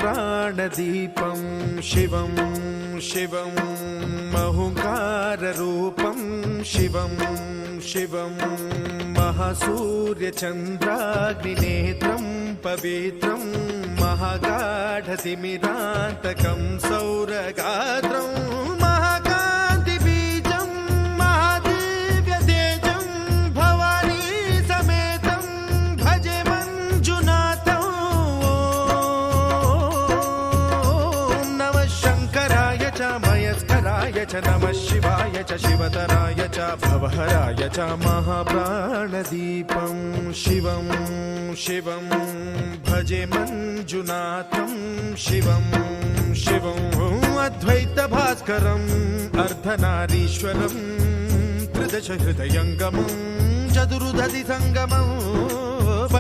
महाप्राणदीपं शिवं शिवं महुङ्काररूपं शिवं शिवं महासूर्यचन्द्राग्निनेत्रं पवित्रं महागाढतिमिरान्तकं सौरगात्रं महाकान्तिबीजं महादिव्यतेजं भवानी समेतं भजे मञ्जुनाथं। ॐ नमः शङ्कराय च मयस्कराय च नमः शिवाय च शिवतराय च भवहराय च महाप्राणदीपं शिवं शिवं भजे मञ्जुनाथं शिवं शिवं अद्वैतभास्करम् अर्धनारीश्वरं त्रिदश हृदयङ्गमं चतुर्दधि सङ्गमम्